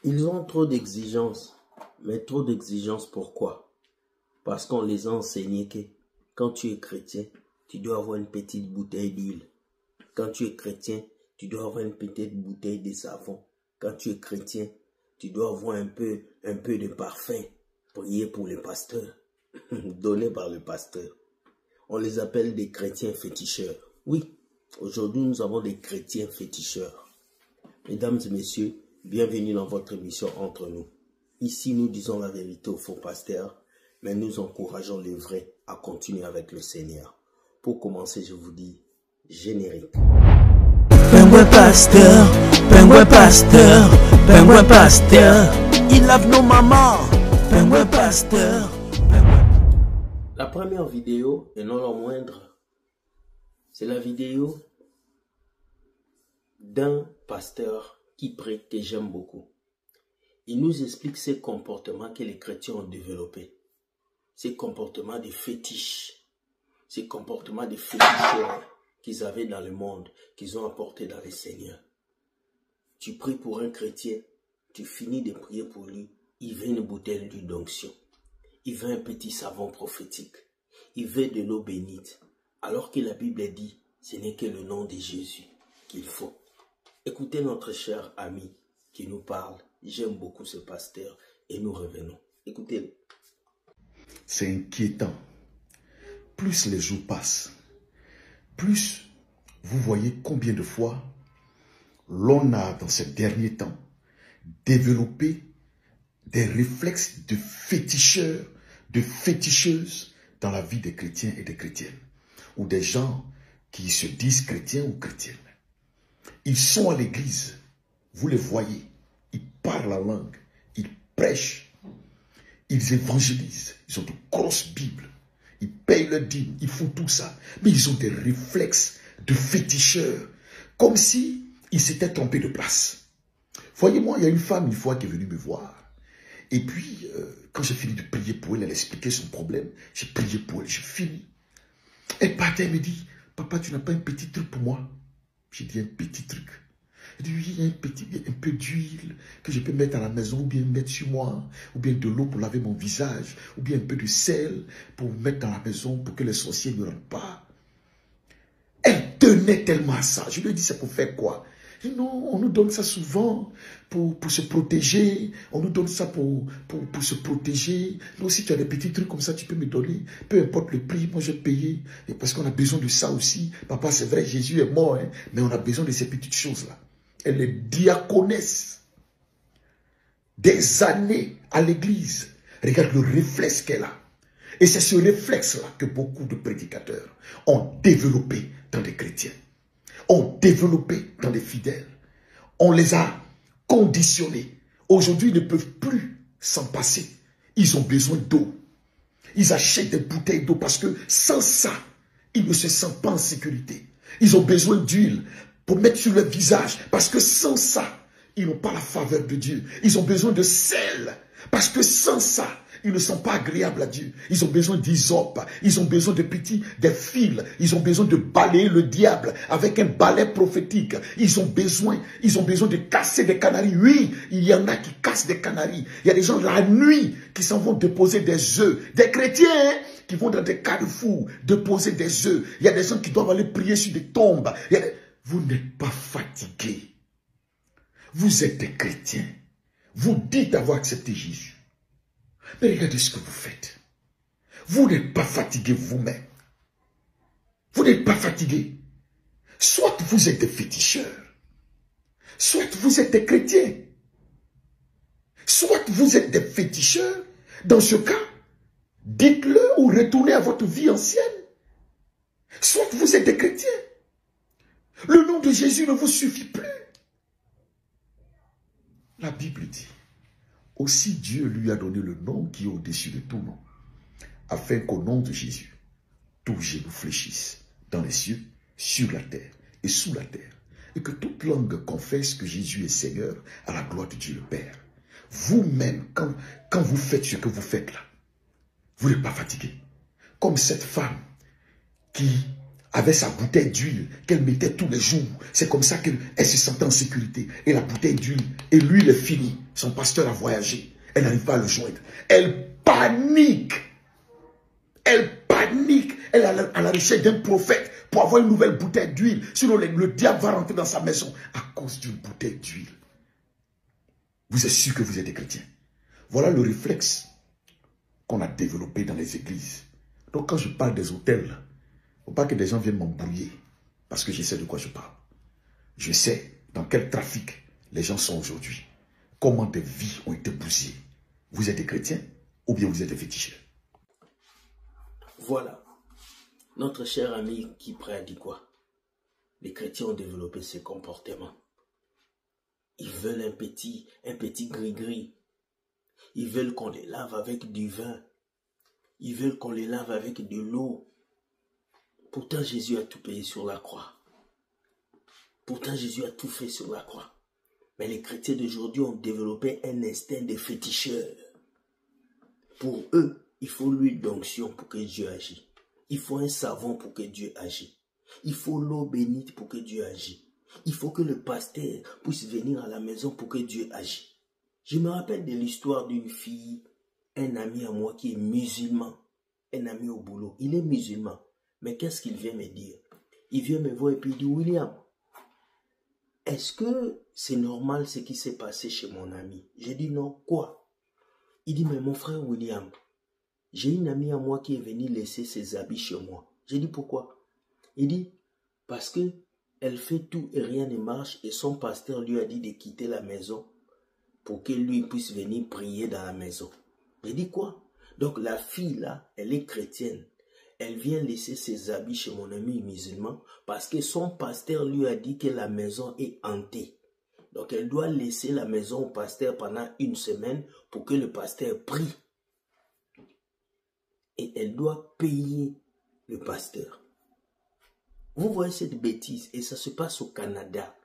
Ils ont trop d'exigences. Mais trop d'exigences pourquoi? Parce qu'on les a enseignés que quand tu es chrétien, tu dois avoir une petite bouteille d'huile. Quand tu es chrétien, tu dois avoir une petite bouteille de savon. Quand tu es chrétien, tu dois avoir un peu de parfum. Prier pour le pasteur. Donné par le pasteur. On les appelle des chrétiens féticheurs. Oui, aujourd'hui nous avons des chrétiens féticheurs. Mesdames et messieurs, bienvenue dans votre émission Entre nous. Ici, nous disons la vérité aux faux pasteurs, mais nous encourageons les vrais à continuer avec le Seigneur. Pour commencer, je vous dis générique. Pengouin pasteur, pengouin pasteur, pengouin pasteur. Il lave nos mamans, pengouin pasteur. La première vidéo, et non la moindre, c'est la vidéo d'un pasteur qui prie que j'aime beaucoup. Il nous explique ces comportements que les chrétiens ont développés. Ces comportements de fétiches. Ces comportements de féticheurs qu'ils avaient dans le monde, qu'ils ont apportés dans le Seigneur. Tu pries pour un chrétien, tu finis de prier pour lui, il veut une bouteille d'huile d'onction. Il veut un petit savon prophétique. Il veut de l'eau bénite. Alors que la Bible dit, ce n'est que le nom de Jésus qu'il faut. Écoutez notre cher ami qui nous parle. J'aime beaucoup ce pasteur et nous revenons. Écoutez-le. C'est inquiétant. Plus les jours passent, plus vous voyez combien de fois l'on a dans ces derniers temps développé des réflexes de féticheurs, de féticheuses dans la vie des chrétiens et des chrétiennes, ou des gens qui se disent chrétiens ou chrétiennes. Ils sont à l'église, vous les voyez, ils parlent la langue, ils prêchent, ils évangélisent, ils ont de grosses Bibles, ils payent leur dîme, ils font tout ça, mais ils ont des réflexes de féticheurs, comme si ils s'étaient trompés de place. Voyez-moi, il y a une femme une fois qui est venue me voir. Et puis, quand j'ai fini de prier pour elle, elle expliquait son problème. J'ai prié pour elle, j'ai fini. Elle partait, elle me dit, papa, tu n'as pas un petit truc pour moi? J'ai dit, un petit truc. Elle dit, oui, il y a un peu d'huile que je peux mettre à la maison, ou bien mettre sur moi, ou bien de l'eau pour laver mon visage, ou bien un peu de sel pour mettre dans la maison pour que les sorciers ne rentrent pas. Elle tenait tellement à ça. Je lui ai dit, c'est pour faire quoi? Non, on nous donne ça souvent pour se protéger. On nous donne ça pour se protéger. Donc, si tu as des petits trucs comme ça, tu peux me donner. Peu importe le prix, moi je vais payer. Et parce qu'on a besoin de ça aussi. Papa, c'est vrai, Jésus est mort, hein, mais on a besoin de ces petites choses-là. Elle est diaconesse. Des années à l'église. Regarde le réflexe qu'elle a. Et c'est ce réflexe-là que beaucoup de prédicateurs ont développé dans des chrétiens. Ont développé dans des fidèles. On les a conditionnés. Aujourd'hui, ils ne peuvent plus s'en passer. Ils ont besoin d'eau. Ils achètent des bouteilles d'eau parce que sans ça, ils ne se sentent pas en sécurité. Ils ont besoin d'huile pour mettre sur leur visage parce que sans ça, ils n'ont pas la faveur de Dieu. Ils ont besoin de sel parce que sans ça, ils ne sont pas agréables à Dieu. Ils ont besoin d'hysope. Ils ont besoin des fils. Ils ont besoin de balayer le diable avec un balai prophétique. Ils ont besoin de casser des canaris. Oui, il y en a qui cassent des canaris. Il y a des gens la nuit qui s'en vont déposer des œufs. Des chrétiens qui vont dans des carrefours déposer des œufs. Il y a des gens qui doivent aller prier sur des tombes. Vous n'êtes pas fatigués. Vous êtes des chrétiens. Vous dites avoir accepté Jésus. Mais regardez ce que vous faites. Vous n'êtes pas fatigué vous-même. Vous n'êtes pas fatigué. Soit vous êtes des féticheurs. Soit vous êtes des chrétiens. Soit vous êtes des féticheurs. Dans ce cas, dites-le ou retournez à votre vie ancienne. Soit vous êtes des chrétiens. Le nom de Jésus ne vous suffit plus. La Bible dit. Aussi Dieu lui a donné le nom qui est au-dessus de tout nom, afin qu'au nom de Jésus, tout genou fléchisse dans les cieux, sur la terre et sous la terre, et que toute langue confesse que Jésus est Seigneur à la gloire de Dieu le Père. Vous-même, quand vous faites ce que vous faites là, vous n'êtes pas fatigué. Comme cette femme qui avait sa bouteille d'huile qu'elle mettait tous les jours. C'est comme ça qu'elle se sentait en sécurité. Et la bouteille d'huile, et l'huile est finie. Son pasteur a voyagé. Elle n'arrive pas à le joindre. Elle panique. Elle panique. Elle est à la recherche d'un prophète pour avoir une nouvelle bouteille d'huile. Sinon, le diable va rentrer dans sa maison à cause d'une bouteille d'huile. Vous êtes sûr que vous êtes des chrétiens. Voilà le réflexe qu'on a développé dans les églises. Donc quand je parle des hôtels, il ne faut pas que des gens viennent m'embrouiller. Parce que je sais de quoi je parle. Je sais dans quel trafic les gens sont aujourd'hui. Comment des vies ont été bousillées. Vous êtes des chrétiens ou bien vous êtes des féticheurs. Voilà. Notre cher ami qui a dit quoi? Les chrétiens ont développé ce comportement. Ils veulent un petit gris-gris. Ils veulent qu'on les lave avec du vin. Ils veulent qu'on les lave avec de l'eau. Pourtant, Jésus a tout payé sur la croix. Pourtant, Jésus a tout fait sur la croix. Mais les chrétiens d'aujourd'hui ont développé un instinct de féticheur. Pour eux, il faut l'huile d'onction pour que Dieu agisse. Il faut un savon pour que Dieu agisse. Il faut l'eau bénite pour que Dieu agisse. Il faut que le pasteur puisse venir à la maison pour que Dieu agisse. Je me rappelle de l'histoire d'une fille, un ami à moi qui est musulman, un ami au boulot. Il est musulman, mais qu'est-ce qu'il vient me dire? Il vient me voir et puis il dit, William, est-ce que c'est normal ce qui s'est passé chez mon ami? J'ai dit non, quoi? Il dit, mais mon frère William, j'ai une amie à moi qui est venue laisser ses habits chez moi. J'ai dit, pourquoi? Il dit, parce que elle fait tout et rien ne marche et son pasteur lui a dit de quitter la maison pour que lui puisse venir prier dans la maison. J'ai dit quoi? Donc la fille là, elle est chrétienne. Elle vient laisser ses habits chez mon ami musulman parce que son pasteur lui a dit que la maison est hantée. Donc elle doit laisser la maison au pasteur pendant une semaine pour que le pasteur prie. Et elle doit payer le pasteur. Vous voyez cette bêtise et ça se passe au Canada.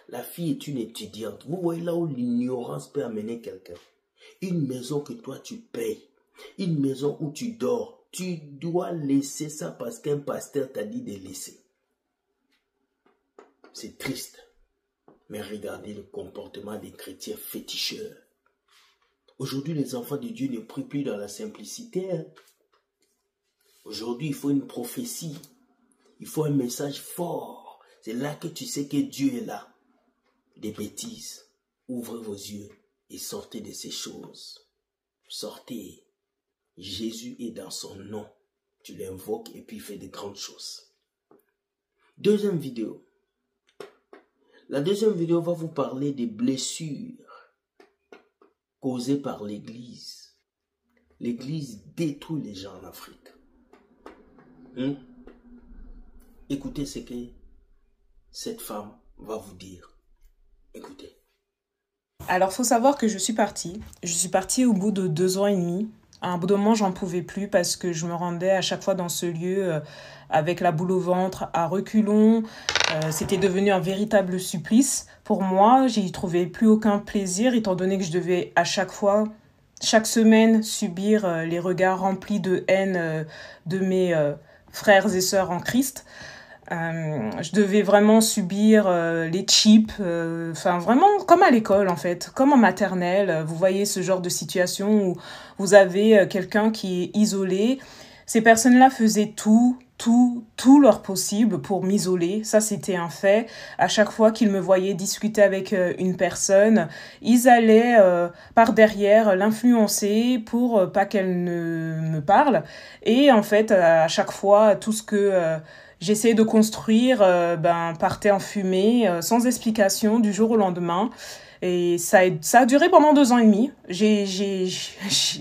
La fille est une étudiante. Vous voyez là où l'ignorance peut amener quelqu'un. Une maison que toi tu payes. Une maison où tu dors. Tu dois laisser ça parce qu'un pasteur t'a dit de laisser. C'est triste. Mais regardez le comportement des chrétiens féticheurs. Aujourd'hui, les enfants de Dieu ne prient plus dans la simplicité. Aujourd'hui, il faut une prophétie. Il faut un message fort. C'est là que tu sais que Dieu est là. Des bêtises. Ouvrez vos yeux et sortez de ces choses. Sortez. Jésus est dans son nom. Tu l'invoques et puis il fait de grandes choses. Deuxième vidéo. La deuxième vidéo va vous parler des blessures causées par l'Église. L'Église détruit les gens en Afrique. Écoutez ce que cette femme va vous dire. Écoutez. Alors, il faut savoir que je suis partie. Je suis partie au bout de 2 ans et demi. À un bout de moment, j'en pouvais plus parce que je me rendais à chaque fois dans ce lieu avec la boule au ventre, à reculons. C'était devenu un véritable supplice. Pour moi, j'y trouvais plus aucun plaisir étant donné que je devais à chaque fois, chaque semaine, subir les regards remplis de haine de mes frères et sœurs en Christ. Je devais vraiment subir les chips, enfin vraiment comme à l'école en fait, comme en maternelle. Vous voyez ce genre de situation où vous avez quelqu'un qui est isolé. Ces personnes-là faisaient tout leur possible pour m'isoler. Ça, c'était un fait. À chaque fois qu'ils me voyaient discuter avec une personne, ils allaient par derrière l'influencer pour pas qu'elle ne me parle. Et en fait, à chaque fois, tout ce que j'essayais de construire partait en fumée, sans explication, du jour au lendemain. Et ça a duré pendant 2 ans et demi.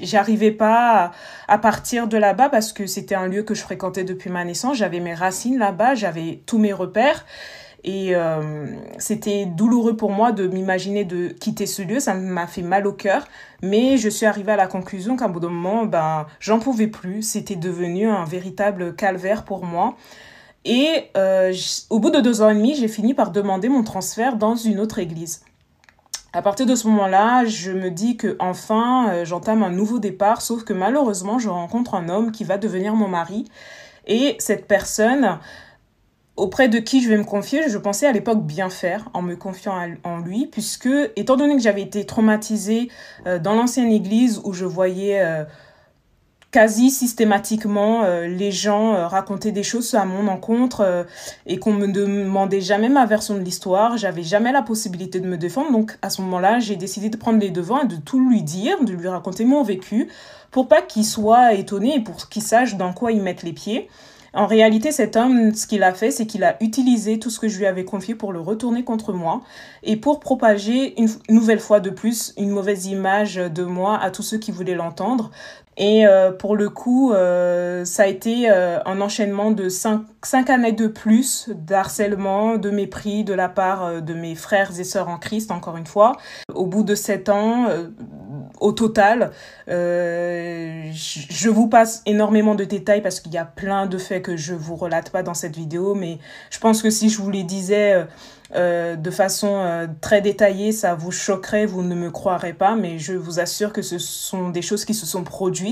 J'arrivais pas à partir de là-bas parce que c'était un lieu que je fréquentais depuis ma naissance. J'avais mes racines là-bas, j'avais tous mes repères. Et c'était douloureux pour moi de m'imaginer de quitter ce lieu. Ça m'a fait mal au cœur. Mais je suis arrivée à la conclusion qu'à un bout d'un moment, j'en pouvais plus. C'était devenu un véritable calvaire pour moi. Et au bout de 2 ans et demi, j'ai fini par demander mon transfert dans une autre église. À partir de ce moment-là, je me dis que enfin, j'entame un nouveau départ, sauf que malheureusement, je rencontre un homme qui va devenir mon mari. Et cette personne auprès de qui je vais me confier. Je pensais à l'époque bien faire en me confiant en lui, puisque, étant donné que j'avais été traumatisée dans l'ancienne église où je voyais quasi systématiquement les gens raconter des choses à mon encontre et qu'on me demandait jamais ma version de l'histoire, j'avais jamais la possibilité de me défendre. Donc à ce moment-là, j'ai décidé de prendre les devants et de tout lui dire, de lui raconter mon vécu, pour pas qu'il soit étonné et pour qu'il sache dans quoi il mette les pieds. En réalité, cet homme, ce qu'il a fait, c'est qu'il a utilisé tout ce que je lui avais confié pour le retourner contre moi et pour propager une nouvelle fois de plus une mauvaise image de moi à tous ceux qui voulaient l'entendre. Et pour le coup, ça a été un enchaînement de 5 années de plus d'harcèlement, de mépris de la part de mes frères et sœurs en Christ, encore une fois. Au bout de 7 ans, au total, je vous passe énormément de détails parce qu'il y a plein de faits que je vous relate pas dans cette vidéo, mais je pense que si je vous les disais de façon très détaillée, ça vous choquerait, vous ne me croirez pas, mais je vous assure que ce sont des choses qui se sont produites.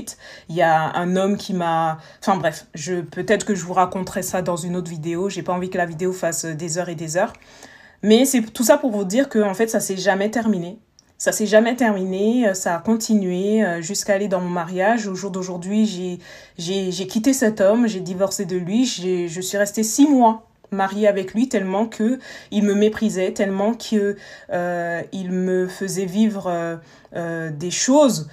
Il y a un homme qui m'a... Enfin bref, peut-être que je vous raconterai ça dans une autre vidéo, j'ai pas envie que la vidéo fasse des heures et des heures. Mais c'est tout ça pour vous dire que en fait, ça s'est jamais terminé. Ça s'est jamais terminé, ça a continué jusqu'à aller dans mon mariage. Au jour d'aujourd'hui, j'ai quitté cet homme, j'ai divorcé de lui, je suis restée 6 mois mariée avec lui tellement que il me méprisait, tellement que il me faisait vivre des choses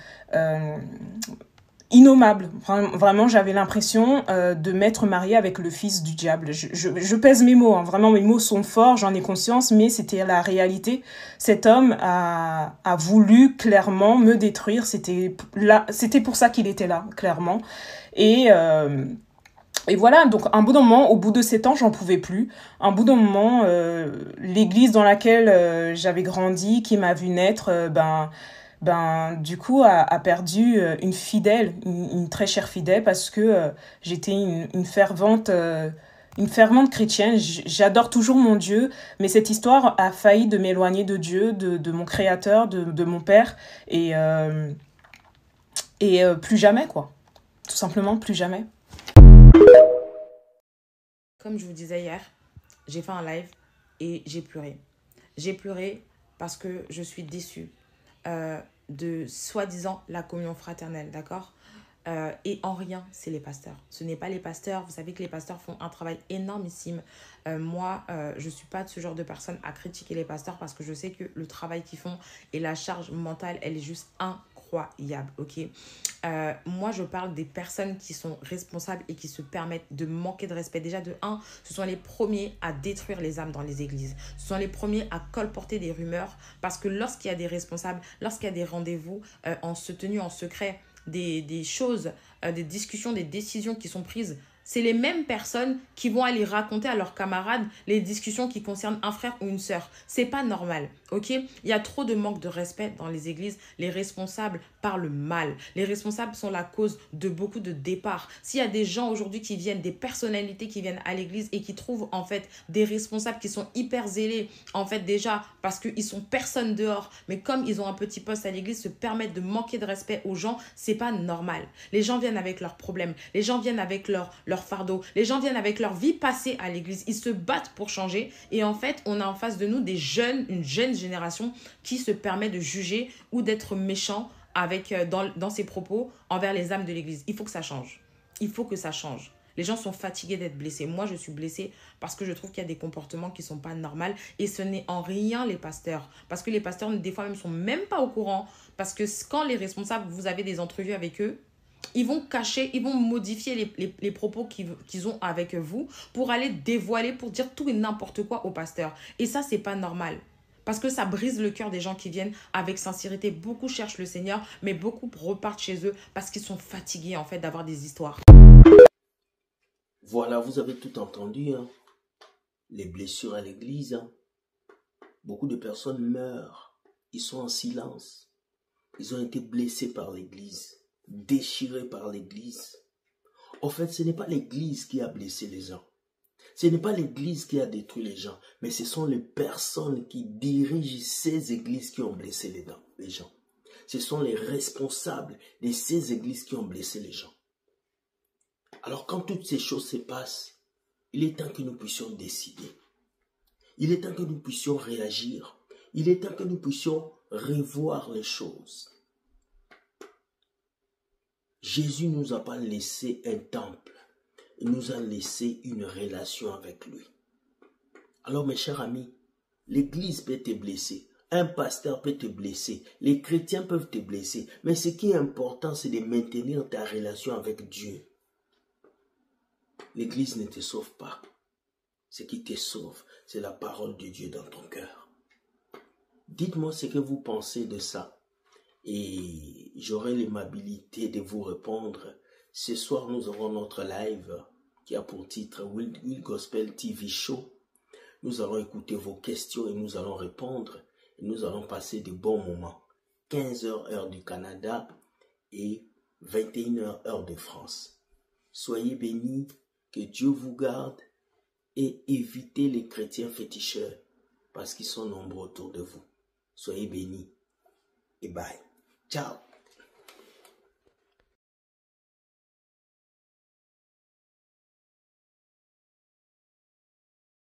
innommables. Vraiment, j'avais l'impression de m'être mariée avec le fils du diable. Je pèse mes mots, hein. Vraiment, mes mots sont forts, j'en ai conscience, mais c'était la réalité. Cet homme a voulu clairement me détruire. C'était pour ça qu'il était là, clairement. Et voilà, donc un bout d'un moment, au bout de 7 ans, j'en pouvais plus. Un bout d'un moment, l'église dans laquelle j'avais grandi, qui m'a vu naître, du coup, a perdu une fidèle, une très chère fidèle, parce que j'étais une fervente chrétienne. J'adore toujours mon Dieu, mais cette histoire a failli de m'éloigner de Dieu, de mon Créateur, de mon Père, et plus jamais, quoi. Tout simplement, plus jamais. Comme je vous disais hier, j'ai fait un live et j'ai pleuré. J'ai pleuré parce que je suis déçue de soi-disant la communion fraternelle, d'accord ? Et en rien, c'est les pasteurs. Ce n'est pas les pasteurs. Vous savez que les pasteurs font un travail énormissime. Moi, je ne suis pas de ce genre de personne à critiquer les pasteurs parce que je sais que le travail qu'ils font et la charge mentale, elle est juste incroyable, ok ? Moi, je parle des personnes qui sont responsables et qui se permettent de manquer de respect. Déjà, de 1, ce sont les premiers à détruire les âmes dans les églises. Ce sont les premiers à colporter des rumeurs parce que lorsqu'il y a des responsables, lorsqu'il y a des rendez-vous tenus en secret, des choses, des discussions, des décisions qui sont prises, c'est les mêmes personnes qui vont aller raconter à leurs camarades les discussions qui concernent un frère ou une sœur. C'est pas normal, ok ? Il y a trop de manque de respect dans les églises. Les responsables parlent mal. Les responsables sont la cause de beaucoup de départs. S'il y a des gens aujourd'hui qui viennent, des personnalités qui viennent à l'église et qui trouvent en fait des responsables qui sont hyper zélés, en fait déjà parce qu'ils sont personne dehors, mais comme ils ont un petit poste à l'église, se permettent de manquer de respect aux gens, c'est pas normal. Les gens viennent avec leurs problèmes, les gens viennent avec leur fardeau, les gens viennent avec leur vie passée à l'église, ils se battent pour changer et en fait, on a en face de nous une jeune génération qui se permet de juger ou d'être méchant dans ses propos envers les âmes de l'église. Il faut que ça change. Il faut que ça change. Les gens sont fatigués d'être blessés. Moi, je suis blessée parce que je trouve qu'il y a des comportements qui ne sont pas normaux et ce n'est en rien les pasteurs. Parce que les pasteurs, des fois, ne sont même pas au courant parce que quand les responsables, vous avez des entrevues avec eux, ils vont cacher, ils vont modifier les propos qu'ils ont avec vous pour aller dévoiler, pour dire tout et n'importe quoi aux pasteurs. Et ça, c'est pas normal. Parce que ça brise le cœur des gens qui viennent avec sincérité. Beaucoup cherchent le Seigneur, mais beaucoup repartent chez eux parce qu'ils sont fatigués en fait d'avoir des histoires. Voilà, vous avez tout entendu, hein. Les blessures à l'église. Hein. Beaucoup de personnes meurent. Ils sont en silence. Ils ont été blessés par l'église, déchirés par l'église. En fait, ce n'est pas l'église qui a blessé les gens. Ce n'est pas l'église qui a détruit les gens, mais ce sont les personnes qui dirigent ces églises qui ont blessé les gens. Ce sont les responsables de ces églises qui ont blessé les gens. Alors quand toutes ces choses se passent, Il est temps que nous puissions décider. Il est temps que nous puissions réagir. Il est temps que nous puissions revoir les choses. Jésus ne nous a pas laissé un temple. Il nous a laissé une relation avec lui. Alors mes chers amis, l'église peut te blesser. Un pasteur peut te blesser. Les chrétiens peuvent te blesser. Mais ce qui est important, c'est de maintenir ta relation avec Dieu. L'église ne te sauve pas. Ce qui te sauve, c'est la parole de Dieu dans ton cœur. Dites-moi ce que vous pensez de ça. Et j'aurai l'aimabilité de vous répondre. Ce soir, nous aurons notre live qui a pour titre Will Gospel TV Show. Nous allons écouter vos questions et nous allons répondre. Et nous allons passer de bons moments. 15h heure du Canada et 21h heure de France. Soyez bénis, que Dieu vous garde et évitez les chrétiens féticheurs parce qu'ils sont nombreux autour de vous. Soyez bénis et bye. Ciao.